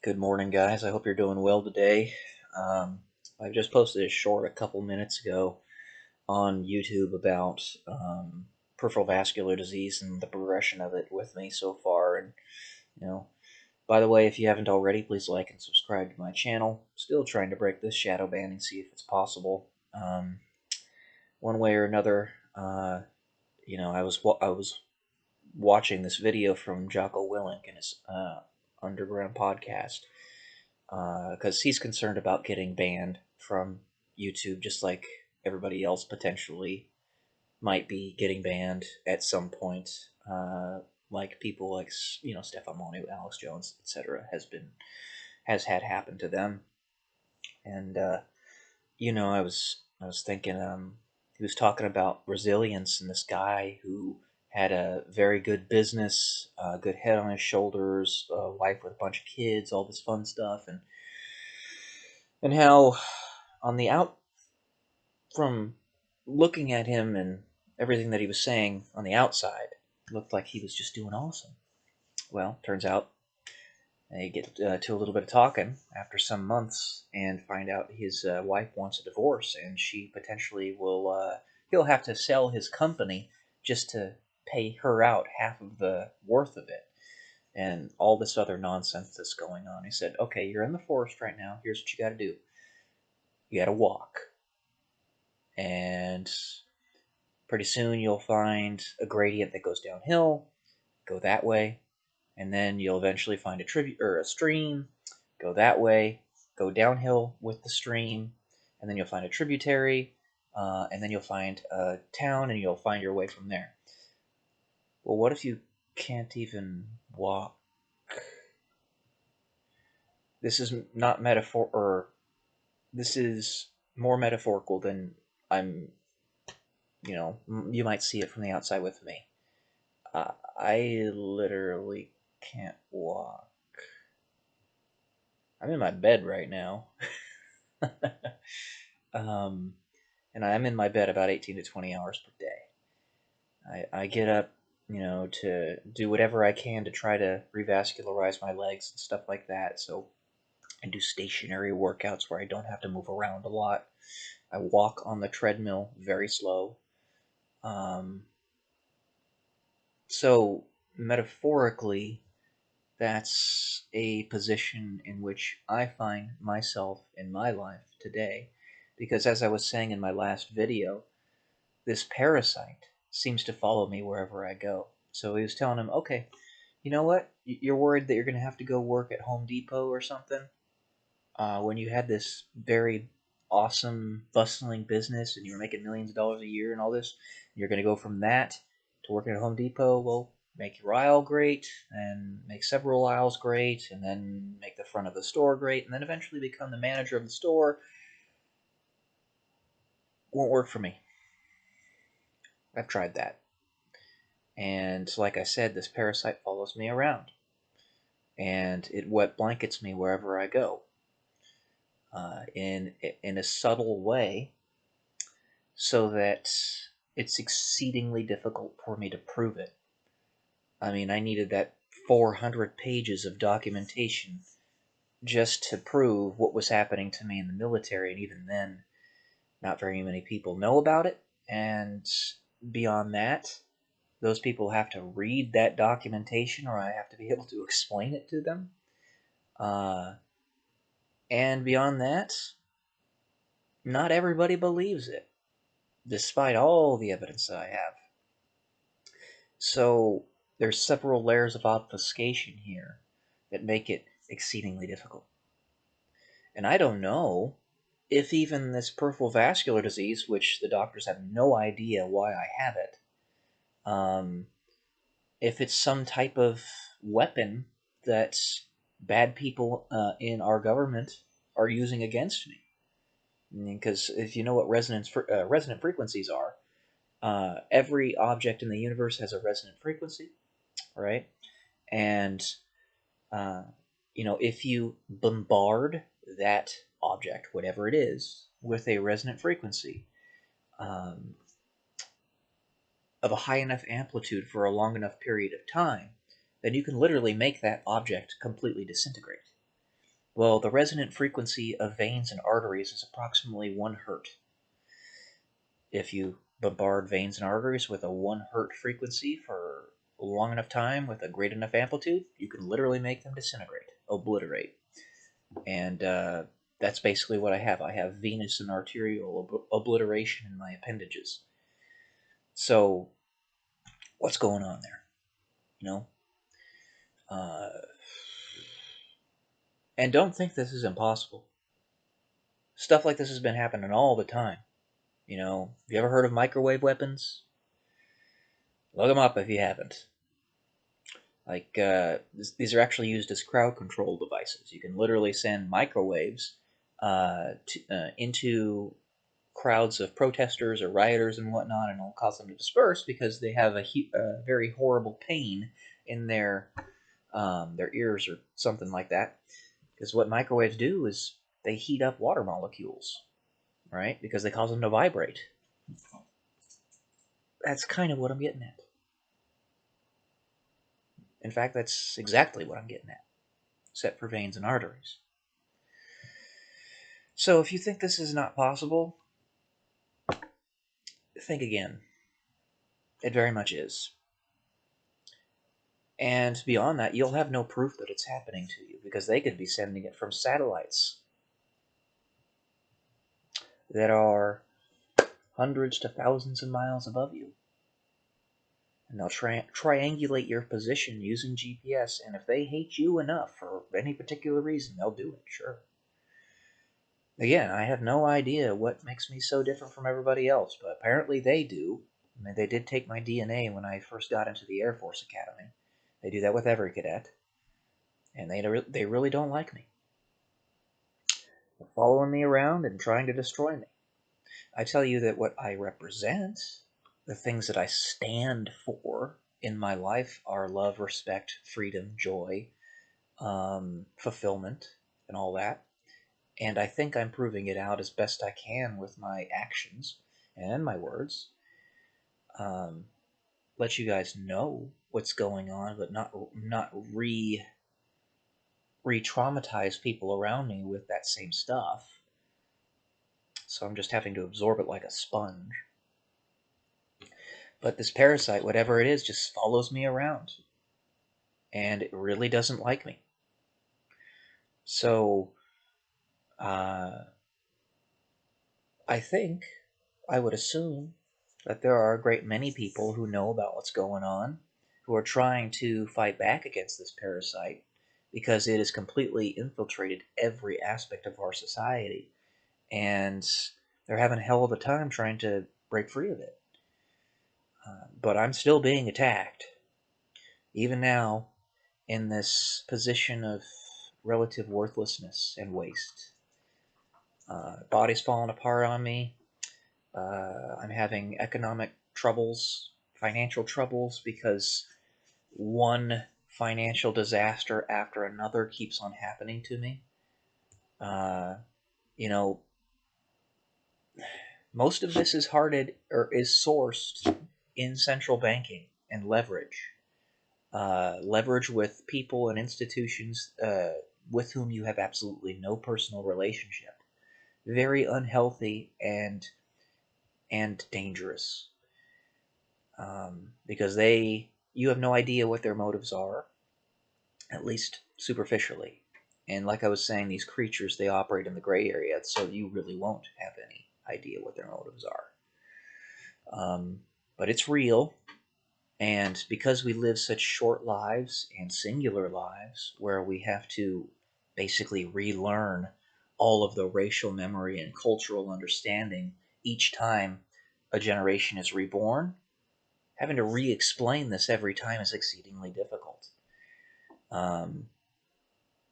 Good morning, guys. I hope you're doing well today. I just posted a short a couple minutes ago on YouTube about peripheral vascular disease and the progression of it with me so far. And, you know, by the way, if you haven't already, please like and subscribe to my channel. Still trying to break this shadow ban and see if it's possible. One way or another, I was watching this video from Jocko Willink in his underground podcast because he's concerned about getting banned from YouTube, just like everybody else potentially might be getting banned at some point. Like people like Stefan Molyneux, Alex Jones, etc. has had happen to them, and I was thinking he was talking about resilience and this guy who had a very good business, good head on his shoulders, a wife with a bunch of kids, all this fun stuff, and how on the out from looking at him and everything that he was saying on the outside, it looked like he was just doing awesome. Well, turns out they get to a little bit of talking after some months and find out his wife wants a divorce, and she potentially will. He'll have to sell his company just to pay her out half of the worth of it, and all this other nonsense that's going on. He said, "Okay, you're in the forest right now. Here's what you got to do. You got to walk, and pretty soon you'll find a gradient that goes downhill. Go that way, and then you'll eventually find a stream. Go that way. Go downhill with the stream, and then you'll find a tributary, and then you'll find a town, and you'll find your way from there." Well, what if you can't even walk? This is not metaphor, or this is more metaphorical than I'm. You might see it from the outside with me. I literally can't walk. I'm in my bed right now. um, and I'm in my bed about 18 to 20 hours per day. I get up, to do whatever I can to try to revascularize my legs and stuff like that. So I do stationary workouts where I don't have to move around a lot. I walk on the treadmill very slow. Um, so metaphorically, that's a position in which I find myself in my life today. Because as I was saying in my last video, this parasite seems to follow me wherever I go. So he was telling him, okay, you know what? You're worried that you're going to have to go work at Home Depot or something when you had this very awesome, bustling business and you were making millions of dollars a year and all this. You're going to go from that to working at Home Depot. Well, make your aisle great and make several aisles great and then make the front of the store great and then eventually become the manager of the store. Won't work for me. I've tried that. And like I said, this parasite follows me around. And it wet blankets me wherever I go. In a subtle way, so that it's exceedingly difficult for me to prove it. I mean, I needed that 400 pages of documentation just to prove what was happening to me in the military, and even then, not very many people know about it. And beyond that, those people have to read that documentation, or I have to be able to explain it to them. And beyond that, not everybody believes it, despite all the evidence that I have. So there's several layers of obfuscation here that make it exceedingly difficult. And I don't know if even this peripheral vascular disease, which the doctors have no idea why I have it, if it's some type of weapon that bad people in our government are using against me. Because if you know what resonant frequencies are, every object in the universe has a resonant frequency, right? And if you bombard that object, whatever it is, with a resonant frequency um, of a high enough amplitude for a long enough period of time, then you can literally make that object completely disintegrate. Well, the resonant frequency of veins and arteries is approximately 1 hertz. If you bombard veins and arteries with a 1 hertz frequency for a long enough time with a great enough amplitude, you can literally make them disintegrate, obliterate. And that's basically what I have. I have venous and arterial obliteration in my appendages. So, what's going on there? You know? And don't think this is impossible. Stuff like this has been happening all the time. Have you ever heard of microwave weapons? Look them up if you haven't. These are actually used as crowd control devices. You can literally send microwaves into crowds of protesters or rioters and whatnot, and it'll cause them to disperse because they have a very horrible pain in their ears or something like that. Because what microwaves do is they heat up water molecules, right? Because they cause them to vibrate. That's kind of what I'm getting at. In fact, that's exactly what I'm getting at, except for veins and arteries. So if you think this is not possible, think again. It very much is. And beyond that, you'll have no proof that it's happening to you because they could be sending it from satellites that are hundreds to thousands of miles above you. And they'll triangulate your position using GPS, and if they hate you enough for any particular reason, they'll do it, sure. Again, I have no idea what makes me so different from everybody else, but apparently they do. I mean, they did take my DNA when I first got into the Air Force Academy. They do that with every cadet, and they really don't like me. They're following me around and trying to destroy me. I tell you that what I represent, the things that I stand for in my life are love, respect, freedom, joy, fulfillment, and all that. And I think I'm proving it out as best I can with my actions and my words. Let you guys know what's going on, but not re-traumatize people around me with that same stuff. So I'm just having to absorb it like a sponge. But this parasite, whatever it is, just follows me around. And it really doesn't like me. So, I would assume that there are a great many people who know about what's going on, who are trying to fight back against this parasite because it has completely infiltrated every aspect of our society. And they're having a hell of a time trying to break free of it. But I'm still being attacked. Even now, in this position of relative worthlessness and waste. Body's falling apart on me. I'm having economic troubles, financial troubles, because one financial disaster after another keeps on happening to me. Uh, you know, most of this is sourced in central banking and leverage. Leverage with people and institutions with whom you have absolutely no personal relationship. Very unhealthy and dangerous, because you have no idea what their motives are, at least superficially. And like I was saying, these creatures, they operate in the gray area, so you really won't have any idea what their motives are. But it's real. And because we live such short lives and singular lives where we have to basically relearn all of the racial memory and cultural understanding each time a generation is reborn, having to re-explain this every time is exceedingly difficult. Um,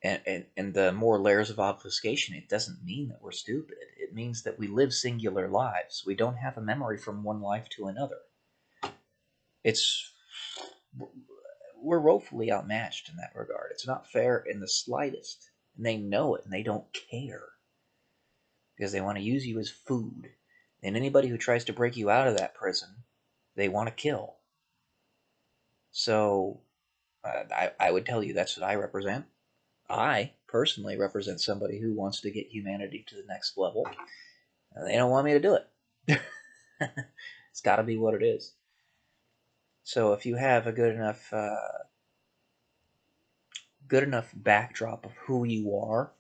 and the more layers of obfuscation, it doesn't mean that we're stupid. It means that we live singular lives. We don't have a memory from one life to another. It's We're woefully outmatched in that regard. It's not fair in the slightest. And they know it, and they don't care. Because they want to use you as food. And anybody who tries to break you out of that prison, they want to kill. So, I would tell you that's what I represent. I personally represent somebody who wants to get humanity to the next level. And they don't want me to do it. It's got to be what it is. So if you have a good enough backdrop of who you are,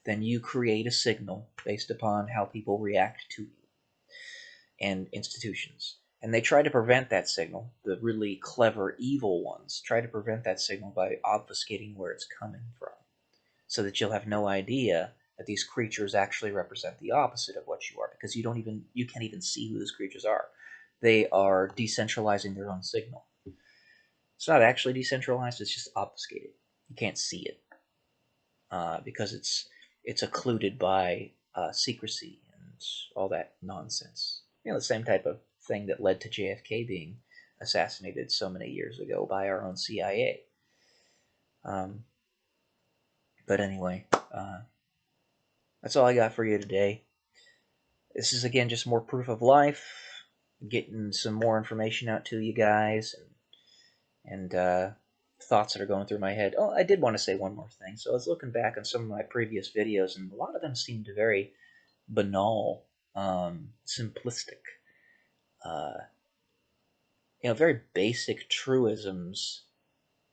then you create a signal based upon how people react to you and institutions. And they try to prevent that signal. The really clever, evil ones try to prevent that signal by obfuscating where it's coming from, so that you'll have no idea that these creatures actually represent the opposite of what you are, because you can't even see who those creatures are. They are decentralizing their own signal. It's not actually decentralized; it's just obfuscated. You can't see it because it's occluded by secrecy and all that nonsense. The same type of thing that led to JFK being assassinated so many years ago by our own CIA. Um, but anyway, that's all I got for you today. This is again just more proof of life, getting some more information out to you guys, and thoughts that are going through my head. Oh, I did want to say one more thing. So I was looking back on some of my previous videos, and a lot of them seemed very banal, simplistic, uh, very basic truisms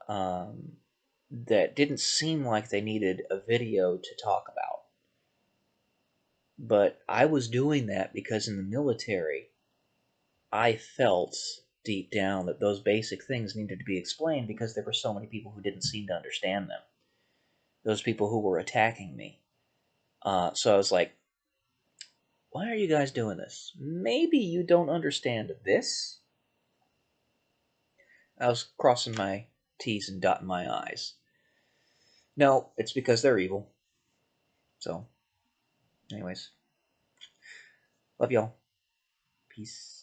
that didn't seem like they needed a video to talk about. But I was doing that because in the military, I felt deep down that those basic things needed to be explained because there were so many people who didn't seem to understand them. Those people who were attacking me. So I was like, why are you guys doing this? Maybe you don't understand this. I was crossing my T's and dotting my I's. No, it's because they're evil. So, anyways, love y'all. Peace.